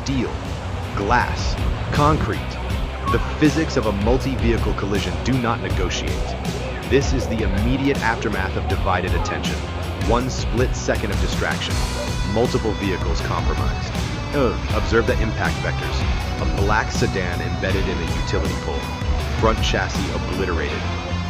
steel, glass, concrete. The physics of a multi-vehicle collision do not negotiate. This is the immediate aftermath of divided attention. One split second of distraction, multiple vehicles compromised. Observe the impact vectors. A black sedan embedded in a utility pole. Front chassis obliterated.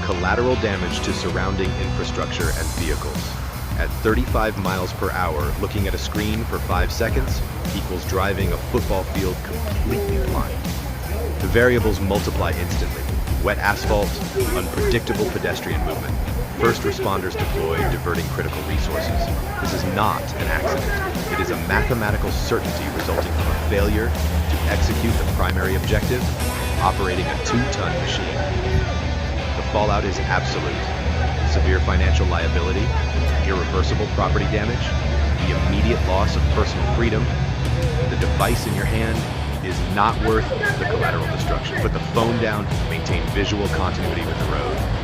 Collateral damage to surrounding infrastructure and vehicles. At 35 miles per hour, looking at a screen for 5 seconds equals driving a football field completely blind. The variables multiply instantly. Wet asphalt, unpredictable pedestrian movement. First responders deployed, diverting critical resources. This is not an accident. It is a mathematical certainty resulting from a failure to execute the primary objective, operating a 2-ton machine. The fallout is absolute. Severe financial liability, irreversible property damage, the immediate loss of personal freedom. The device in your hand is not worth the collateral destruction. Put the phone down, maintain visual continuity with the road.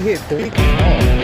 hit 3.